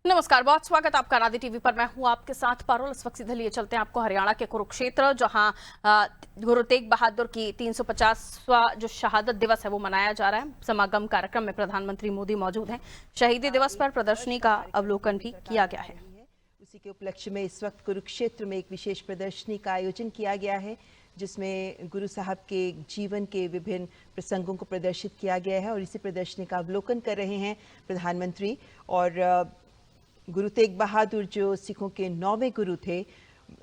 नमस्कार, बहुत स्वागत आपका नादी टीवी पर। मैं हूं आपके साथ पारुल। इस वक्त सीधे लिए चलते हैं आपको हरियाणा के कुरुक्षेत्र, जहां गुरु तेग बहादुर की 350वां जो शहादत दिवस है वो मनाया जा रहा है। समागम कार्यक्रम में प्रधानमंत्री मोदी मौजूद हैं। शहीदी दिवस पर प्रदर्शनी का अवलोकन भी किया गया है। उसी के उपलक्ष्य में इस वक्त कुरुक्षेत्र में एक विशेष प्रदर्शनी का आयोजन किया गया है, जिसमें गुरु साहब के जीवन के विभिन्न प्रसंगों को प्रदर्शित किया गया है। और इसी प्रदर्शनी का अवलोकन कर रहे हैं प्रधानमंत्री। और गुरु तेग बहादुर जो सिखों के 9वें गुरु थे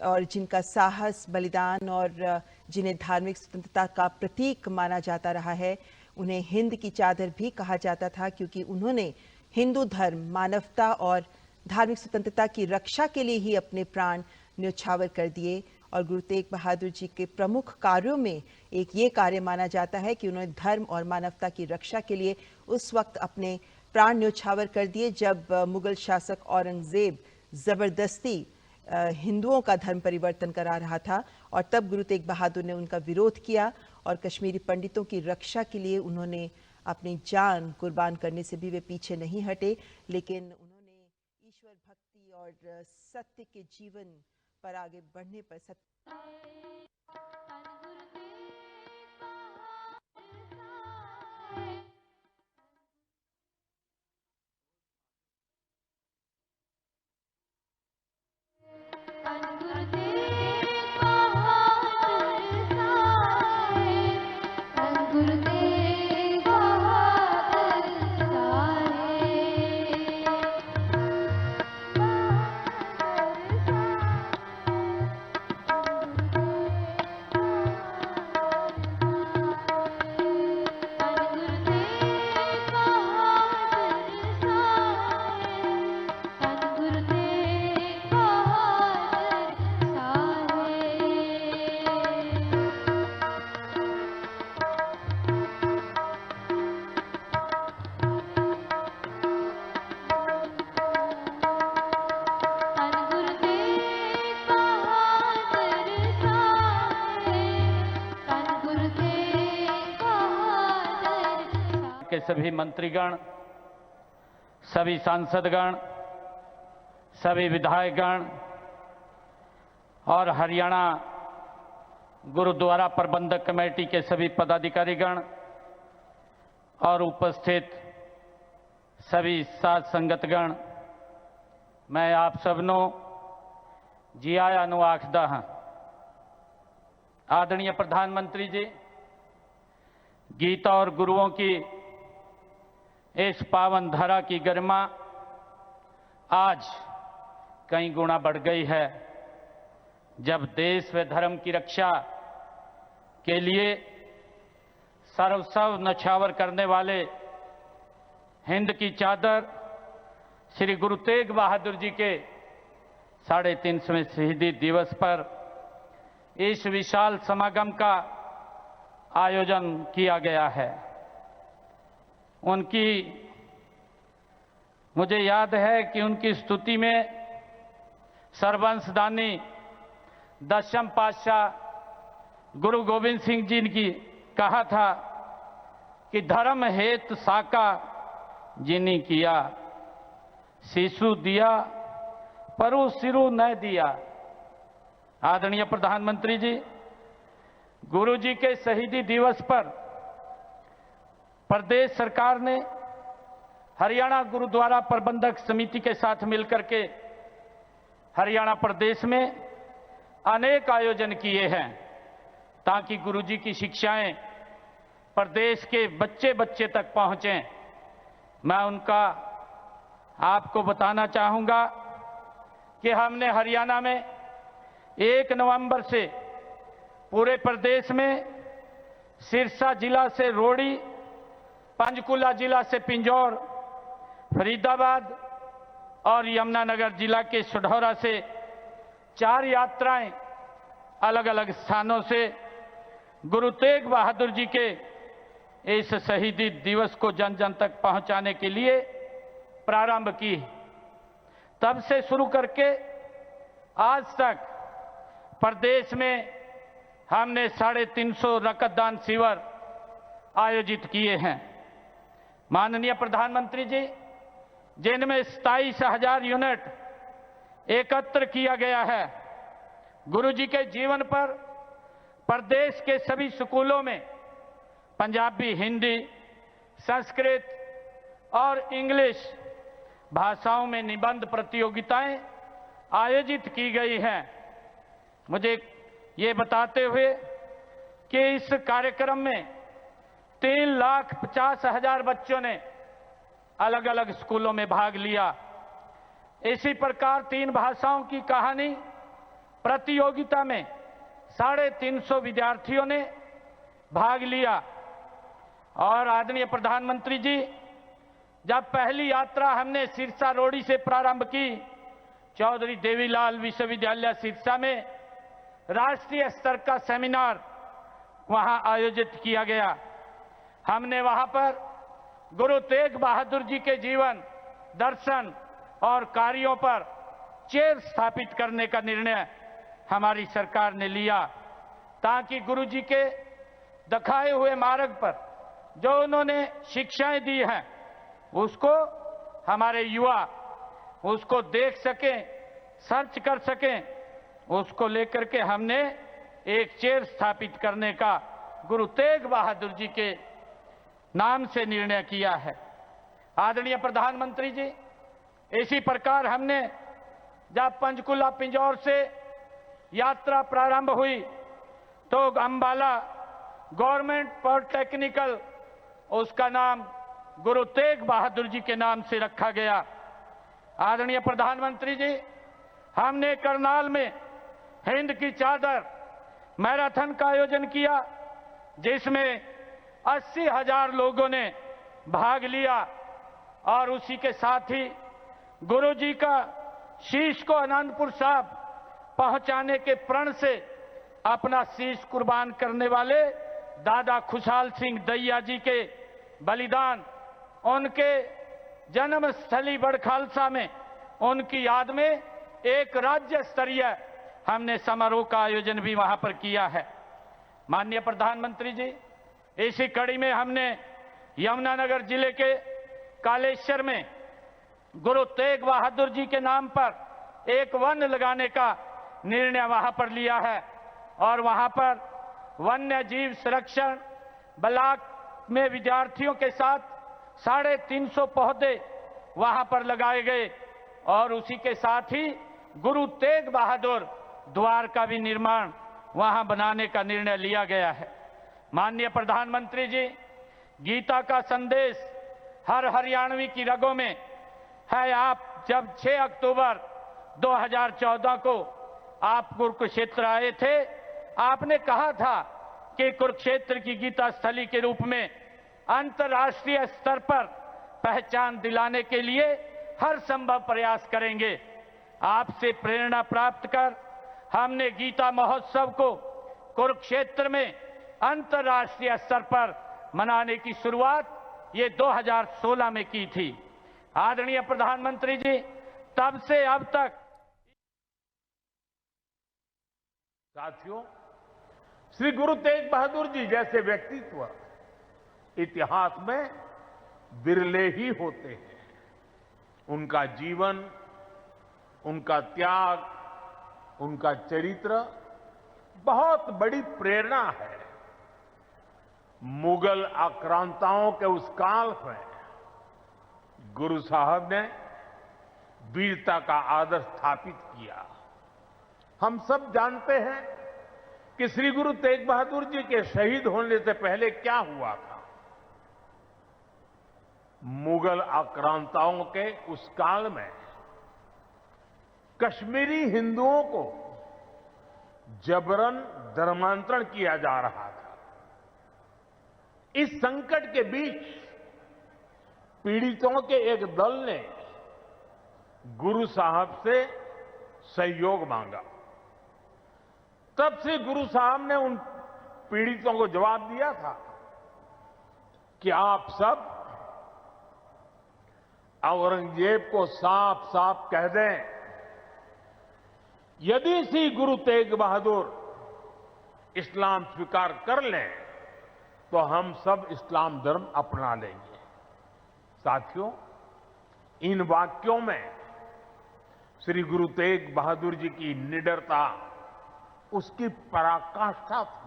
और जिनका साहस, बलिदान और जिन्हें धार्मिक स्वतंत्रता का प्रतीक माना जाता रहा है, उन्हें हिंद की चादर भी कहा जाता था, क्योंकि उन्होंने हिंदू धर्म, मानवता और धार्मिक स्वतंत्रता की रक्षा के लिए ही अपने प्राण न्यौछावर कर दिए। और गुरु तेग बहादुर जी के प्रमुख कार्यों में एक ये कार्य माना जाता है कि उन्होंने धर्म और मानवता की रक्षा के लिए उस वक्त अपने प्राण न्यौछावर कर दिए, जब मुगल शासक औरंगजेब जबरदस्ती हिंदुओं का धर्म परिवर्तन करा रहा था। और तब गुरु तेग बहादुर ने उनका विरोध किया और कश्मीरी पंडितों की रक्षा के लिए उन्होंने अपनी जान कुर्बान करने से भी वे पीछे नहीं हटे। लेकिन उन्होंने ईश्वर भक्ति और सत्य के जीवन पर आगे बढ़ने पर के सभी मंत्रीगण, सभी सांसदगण, सभी विधायकगण और हरियाणा गुरुद्वारा प्रबंधक कमेटी के सभी पदाधिकारीगण और उपस्थित सभी साध संगतगण, मैं आप सबनों जी आया नु आखदा हां। आदरणीय प्रधानमंत्री जी, गीता और गुरुओं की इस पावन धरा की गरिमा आज कई गुना बढ़ गई है, जब देश व धर्म की रक्षा के लिए सर्वस्व न्यौछावर करने वाले हिंद की चादर श्री गुरु तेग बहादुर जी के 350वें शहीदी दिवस पर इस विशाल समागम का आयोजन किया गया है। मुझे याद है कि उनकी स्तुति में सर्वंशदानी दशम पातशाह गुरु गोविंद सिंह जी ने कहा था कि धर्म हेतु साका जिनी किया, शिशु दिया परु सिरु न दिया। आदरणीय प्रधानमंत्री जी, गुरु जी के शहीदी दिवस पर प्रदेश सरकार ने हरियाणा गुरुद्वारा प्रबंधक समिति के साथ मिलकर के हरियाणा प्रदेश में अनेक आयोजन किए हैं, ताकि गुरु जी की शिक्षाएं प्रदेश के बच्चे बच्चे तक पहुंचें। मैं उनका आपको बताना चाहूंगा कि हमने हरियाणा में 1 नवंबर से पूरे प्रदेश में सिरसा जिला से रोड़ी, पंचकुला जिला से पिंजौर, फरीदाबाद और यमुनानगर जिला के सुढौरा से 4 यात्राएं अलग अलग स्थानों से गुरु तेग बहादुर जी के इस शहीदी दिवस को जन जन तक पहुंचाने के लिए प्रारंभ की। तब से शुरू करके आज तक प्रदेश में हमने 350 रक्तदान शिविर आयोजित किए हैं। माननीय प्रधानमंत्री जी, जिनमें 27,000 यूनिट एकत्र किया गया है। गुरुजी के जीवन पर प्रदेश के सभी स्कूलों में पंजाबी, हिंदी, संस्कृत और इंग्लिश भाषाओं में निबंध प्रतियोगिताएं आयोजित की गई हैं। मुझे ये बताते हुए कि इस कार्यक्रम में 3,50,000 बच्चों ने अलग अलग स्कूलों में भाग लिया। इसी प्रकार 3 भाषाओं की कहानी प्रतियोगिता में 350 विद्यार्थियों ने भाग लिया। और आदरणीय प्रधानमंत्री जी, जब पहली यात्रा हमने सिरसा रोडी से प्रारंभ की, चौधरी देवीलाल विश्वविद्यालय सिरसा में राष्ट्रीय स्तर का सेमिनार वहां आयोजित किया गया। हमने वहां पर गुरु तेग बहादुर जी के जीवन, दर्शन और कार्यों पर चेयर स्थापित करने का निर्णय हमारी सरकार ने लिया, ताकि गुरु जी के दिखाए हुए मार्ग पर जो उन्होंने शिक्षाएं दी हैं उसको हमारे युवा उसको देख सकें, सर्च कर सकें। उसको लेकर के हमने एक चेयर स्थापित करने का गुरु तेग बहादुर जी के नाम से निर्णय किया है। आदरणीय प्रधानमंत्री जी, इसी प्रकार हमने जब पंचकुला पिंजौर से यात्रा प्रारंभ हुई तो अंबाला गवर्नमेंट पॉलिटेक्निकल, उसका नाम गुरु तेग बहादुर जी के नाम से रखा गया। आदरणीय प्रधानमंत्री जी, हमने करनाल में हिंद की चादर मैराथन का आयोजन किया, जिसमें 80,000 लोगों ने भाग लिया। और उसी के साथ ही गुरु जी का शीश को आनंदपुर साहब पहुंचाने के प्रण से अपना शीश कुर्बान करने वाले दादा खुशहाल सिंह दहिया जी के बलिदान, उनके जन्म स्थली बड़खालसा में उनकी याद में एक राज्य स्तरीय हमने समारोह का आयोजन भी वहां पर किया है। माननीय प्रधानमंत्री जी, इसी कड़ी में हमने यमुनानगर जिले के कालेश्वर में गुरु तेग बहादुर जी के नाम पर एक वन लगाने का निर्णय वहां पर लिया है। और वहां पर वन्य जीव संरक्षण ब्लॉक में विद्यार्थियों के साथ 350 पौधे वहां पर लगाए गए। और उसी के साथ ही गुरु तेग बहादुर द्वार का भी निर्माण वहां बनाने का निर्णय लिया गया है। माननीय प्रधानमंत्री जी, गीता का संदेश हर हरियाणवी की रगों में है। आप जब 6 अक्टूबर 2014 को आप कुरुक्षेत्र आए थे, आपने कहा था कि कुरुक्षेत्र की गीता स्थली के रूप में अंतर्राष्ट्रीय स्तर पर पहचान दिलाने के लिए हर संभव प्रयास करेंगे। आपसे प्रेरणा प्राप्त कर हमने गीता महोत्सव को कुरुक्षेत्र में अंतर्राष्ट्रीय स्तर पर मनाने की शुरुआत ये 2016 में की थी। आदरणीय प्रधानमंत्री जी, तब से अब तक साथियों, श्री गुरु तेग बहादुर जी जैसे व्यक्तित्व इतिहास में विरले ही होते हैं। उनका जीवन, उनका त्याग, उनका चरित्र बहुत बड़ी प्रेरणा है। मुगल आक्रांताओं के उस काल में गुरु साहब ने वीरता का आदर्श स्थापित किया। हम सब जानते हैं कि श्री गुरु तेग बहादुर जी के शहीद होने से पहले क्या हुआ था। मुगल आक्रांताओं के उस काल में कश्मीरी हिंदुओं को जबरन धर्मांतरण किया जा रहा था। इस संकट के बीच पीड़ितों के एक दल ने गुरु साहब से सहयोग मांगा। तब से गुरु साहब ने उन पीड़ितों को जवाब दिया था कि आप सब औरंगजेब को साफ साफ कह दें, यदि श्री गुरु तेग बहादुर इस्लाम स्वीकार कर लें तो हम सब इस्लाम धर्म अपना लेंगे। साथियों, इन वाक्यों में श्री गुरु तेग बहादुर जी की निडरता, उसकी पराकाष्ठा थी।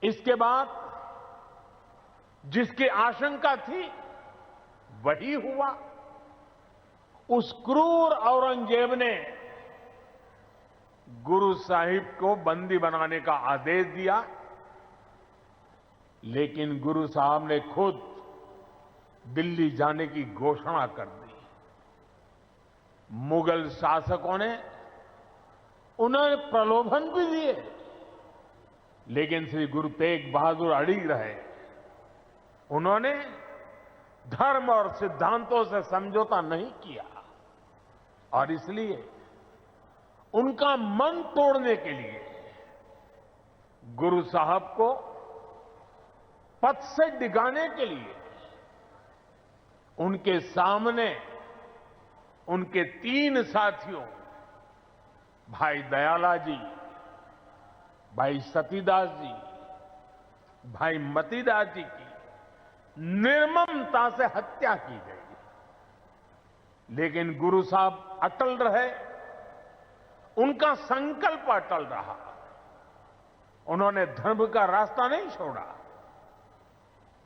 इसके बाद जिसकी आशंका थी वही हुआ। उस क्रूर औरंगजेब ने गुरु साहिब को बंदी बनाने का आदेश दिया, लेकिन गुरु साहब ने खुद दिल्ली जाने की घोषणा कर दी। मुगल शासकों ने उन्हें प्रलोभन भी दिए, लेकिन श्री गुरु तेग बहादुर अड़िग रहे। उन्होंने धर्म और सिद्धांतों से समझौता नहीं किया और इसलिए उनका मन तोड़ने के लिए गुरु साहब को पथ से डिगाने के लिए उनके सामने उनके 3 साथियों, भाई दयाला जी, भाई सतीदास जी, भाई मतीदास जी की निर्ममता से हत्या की गई। लेकिन गुरु साहब अटल रहे, उनका संकल्प अटल रहा। उन्होंने धर्म का रास्ता नहीं छोड़ा।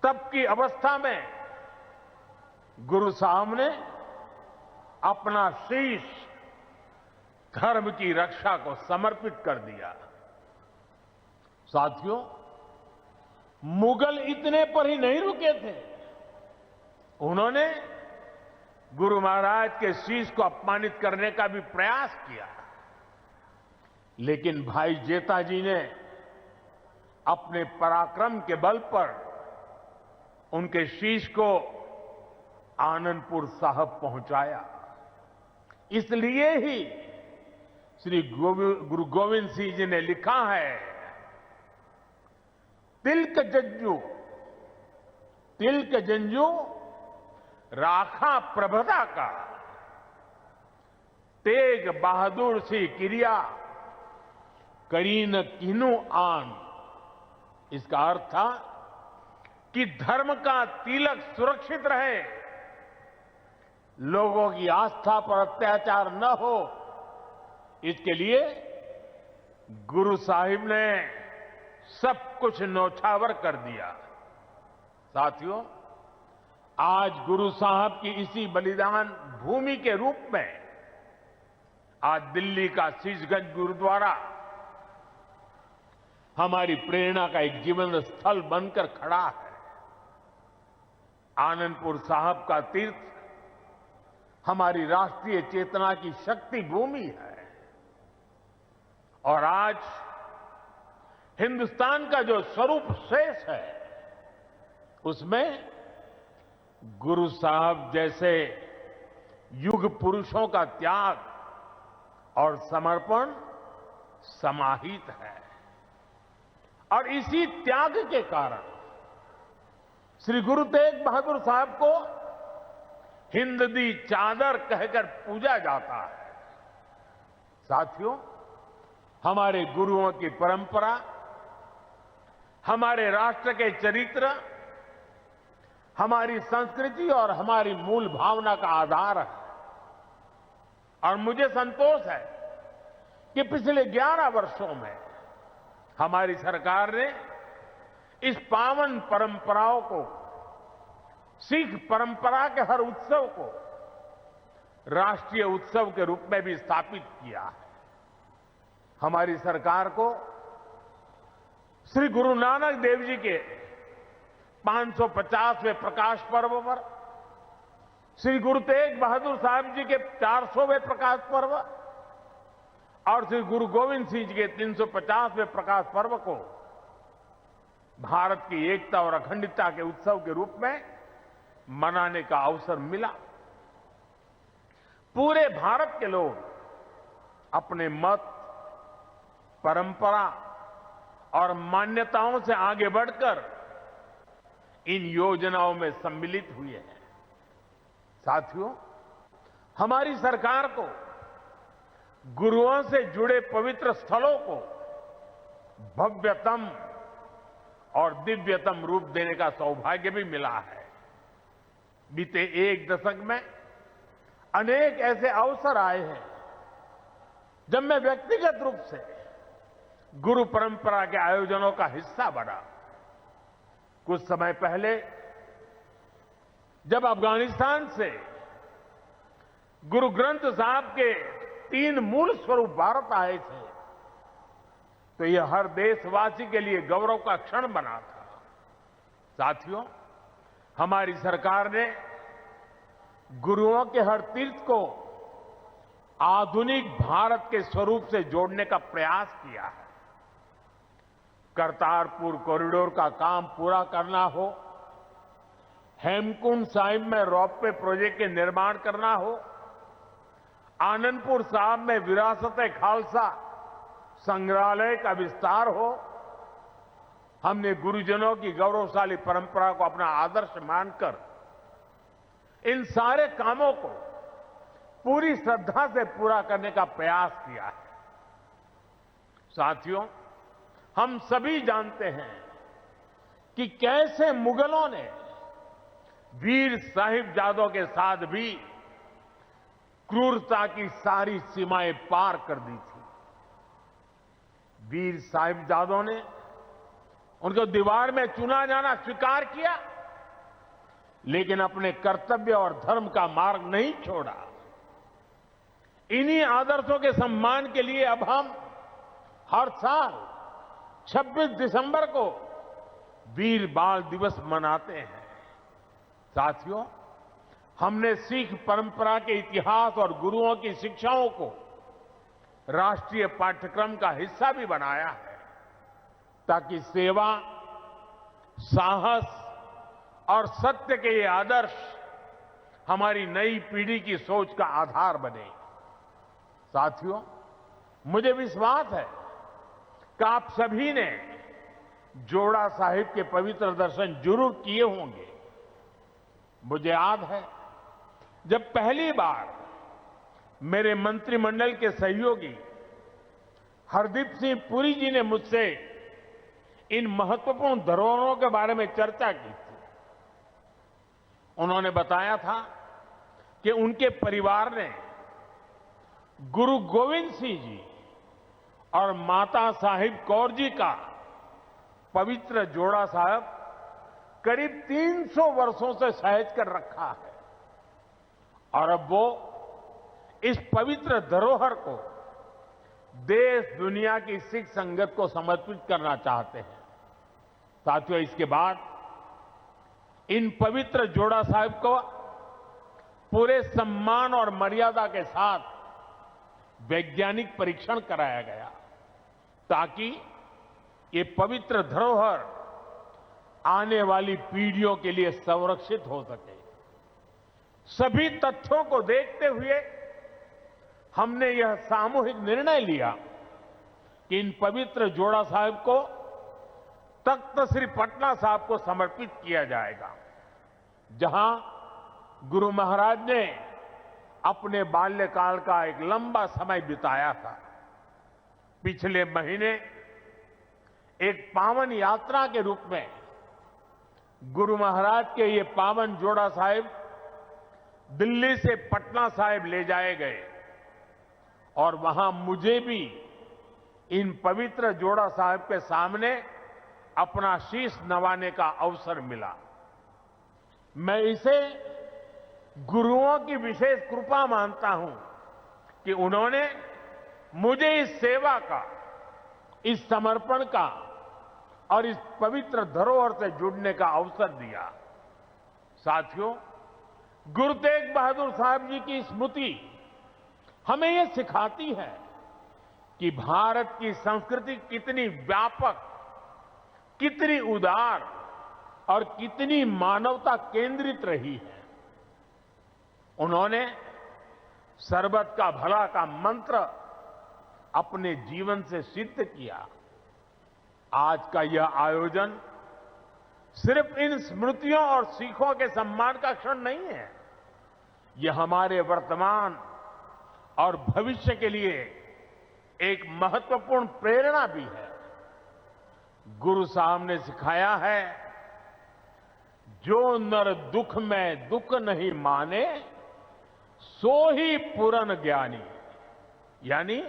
तब की अवस्था में गुरु साहब ने अपना शीश धर्म की रक्षा को समर्पित कर दिया। साथियों, मुगल इतने पर ही नहीं रुके थे। उन्होंने गुरु महाराज के शीश को अपमानित करने का भी प्रयास किया, लेकिन भाई जेता जी ने अपने पराक्रम के बल पर उनके शीश को आनंदपुर साहब पहुंचाया। इसलिए ही श्री गुरु गोविंद सिंह जी ने लिखा है, तिलक जंजू राखा प्रभता का, तेग बहादुर सी क्रिया करीन किनु आन। इसका अर्थ था कि धर्म का तिलक सुरक्षित रहे, लोगों की आस्था पर अत्याचार न हो, इसके लिए गुरु साहिब ने सब कुछ न्यौछावर कर दिया। साथियों, आज गुरु साहब की इसी बलिदान भूमि के रूप में आज दिल्ली का शीशगंज गुरुद्वारा हमारी प्रेरणा का एक जीवन स्थल बनकर खड़ा है। आनंदपुर साहब का तीर्थ हमारी राष्ट्रीय चेतना की शक्ति भूमि है और आज हिंदुस्तान का जो स्वरूप शेष है, उसमें गुरु साहब जैसे युग पुरुषों का त्याग और समर्पण समाहित है। और इसी त्याग के कारण श्री गुरु तेग बहादुर साहब को हिंद दी चादर कहकर पूजा जाता है। साथियों, हमारे गुरुओं की परंपरा हमारे राष्ट्र के चरित्र, हमारी संस्कृति और हमारी मूल भावना का आधार है। और मुझे संतोष है कि पिछले 11 वर्षों में हमारी सरकार ने इस पावन परंपराओं को, सिख परंपरा के हर उत्सव को राष्ट्रीय उत्सव के रूप में भी स्थापित किया है। हमारी सरकार को श्री गुरु नानक देव जी के 550वें प्रकाश पर्व पर, श्री गुरु तेग बहादुर साहब जी के 400वें प्रकाश पर्व और श्री गुरु गोविंद सिंह जी के 350वें प्रकाश पर्व को भारत की एकता और अखंडता के उत्सव के रूप में मनाने का अवसर मिला। पूरे भारत के लोग अपने मत, परंपरा और मान्यताओं से आगे बढ़कर इन योजनाओं में सम्मिलित हुए हैं। साथियों, हमारी सरकार को गुरुओं से जुड़े पवित्र स्थलों को भव्यतम और दिव्यतम रूप देने का सौभाग्य भी मिला है। बीते एक दशक में अनेक ऐसे अवसर आए हैं जब मैं व्यक्तिगत रूप से गुरु परंपरा के आयोजनों का हिस्सा बना। कुछ समय पहले जब अफगानिस्तान से गुरु ग्रंथ साहब के 3 मूल स्वरूप भारत आए थे तो यह हर देशवासी के लिए गौरव का क्षण बना था। साथियों, हमारी सरकार ने गुरुओं के हर तीर्थ को आधुनिक भारत के स्वरूप से जोड़ने का प्रयास किया है। करतारपुर कॉरिडोर का काम पूरा करना हो, हेमकुंड साहिब में रोपवे प्रोजेक्ट के निर्माण करना हो, आनंदपुर साहिब में विरासत-ए-खालसा संग्रहालय का विस्तार हो, हमने गुरुजनों की गौरवशाली परंपरा को अपना आदर्श मानकर इन सारे कामों को पूरी श्रद्धा से पूरा करने का प्रयास किया है। साथियों, हम सभी जानते हैं कि कैसे मुगलों ने वीर साहिबजादों के साथ भी क्रूरता की सारी सीमाएं पार कर दी थी। वीर साहिबजादों ने उनको दीवार में चुना जाना स्वीकार किया, लेकिन अपने कर्तव्य और धर्म का मार्ग नहीं छोड़ा। इन्हीं आदर्शों के सम्मान के लिए अब हम हर साल 26 दिसंबर को वीर बाल दिवस मनाते हैं। साथियों, हमने सिख परंपरा के इतिहास और गुरुओं की शिक्षाओं को राष्ट्रीय पाठ्यक्रम का हिस्सा भी बनाया है ताकि सेवा, साहस और सत्य के ये आदर्श हमारी नई पीढ़ी की सोच का आधार बने। साथियों, मुझे विश्वास है कि आप सभी ने जोड़ा साहिब के पवित्र दर्शन जरूर किए होंगे। मुझे याद है जब पहली बार मेरे मंत्रिमंडल के सहयोगी हरदीप सिंह पुरी जी ने मुझसे इन महत्वपूर्ण धरोहरों के बारे में चर्चा की थी। उन्होंने बताया था कि उनके परिवार ने गुरु गोविंद सिंह जी और माता साहिब कौर जी का पवित्र जोड़ा साहब करीब 300 वर्षों से सहेज कर रखा है और अब वो इस पवित्र धरोहर को देश दुनिया की सिख संगत को समर्पित करना चाहते हैं। साथियों, इसके बाद इन पवित्र जोड़ा साहिब को पूरे सम्मान और मर्यादा के साथ वैज्ञानिक परीक्षण कराया गया ताकि ये पवित्र धरोहर आने वाली पीढ़ियों के लिए संरक्षित हो सके। सभी तथ्यों को देखते हुए हमने यह सामूहिक निर्णय लिया कि इन पवित्र जोड़ा साहिब को तख्त श्री पटना साहिब को समर्पित किया जाएगा, जहां गुरु महाराज ने अपने बाल्यकाल का एक लंबा समय बिताया था। पिछले महीने एक पावन यात्रा के रूप में गुरु महाराज के ये पावन जोड़ा साहिब दिल्ली से पटना साहिब ले जाए गए और वहां मुझे भी इन पवित्र जोड़ा साहिब के सामने अपना शीश नवाने का अवसर मिला। मैं इसे गुरुओं की विशेष कृपा मानता हूं कि उन्होंने मुझे इस सेवा का, इस समर्पण का और इस पवित्र धरोहर से जुड़ने का अवसर दिया। साथियों, गुरु तेग बहादुर साहब जी की स्मृति हमें यह सिखाती है कि भारत की संस्कृति कितनी व्यापक, कितनी उदार और कितनी मानवता केंद्रित रही है। उन्होंने सर्वत का भला का मंत्र अपने जीवन से सिद्ध किया। आज का यह आयोजन सिर्फ इन स्मृतियों और सीखों के सम्मान का क्षण नहीं है, यह हमारे वर्तमान और भविष्य के लिए एक महत्वपूर्ण प्रेरणा भी है। गुरु साहब ने सिखाया है, जो नर दुख में दुख नहीं माने सो ही पूर्ण ज्ञानी, यानी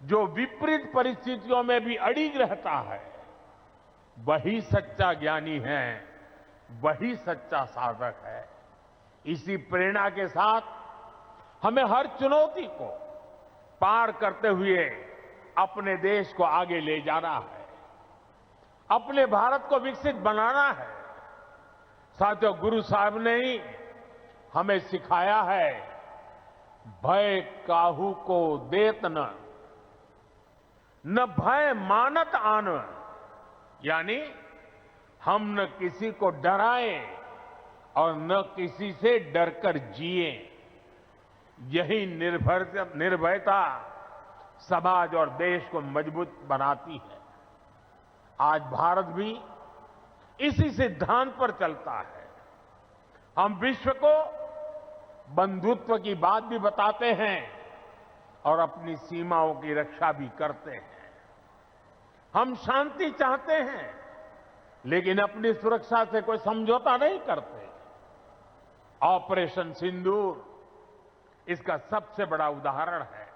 जो विपरीत परिस्थितियों में भी अड़िग रहता है वही सच्चा ज्ञानी है, वही सच्चा साधक है। इसी प्रेरणा के साथ हमें हर चुनौती को पार करते हुए अपने देश को आगे ले जाना है, अपने भारत को विकसित बनाना है। साथियों, गुरु साहब ने ही हमें सिखाया है, भय काहू को देत न भय मानत आन, यानी हम न किसी को डराएं और न किसी से डरकर जिए। यही निर्भयता समाज और देश को मजबूत बनाती है। आज भारत भी इसी सिद्धांत पर चलता है। हम विश्व को बंधुत्व की बात भी बताते हैं और अपनी सीमाओं की रक्षा भी करते हैं। हम शांति चाहते हैं लेकिन अपनी सुरक्षा से कोई समझौता नहीं करते। ऑपरेशन सिंदूर इसका सबसे बड़ा उदाहरण है।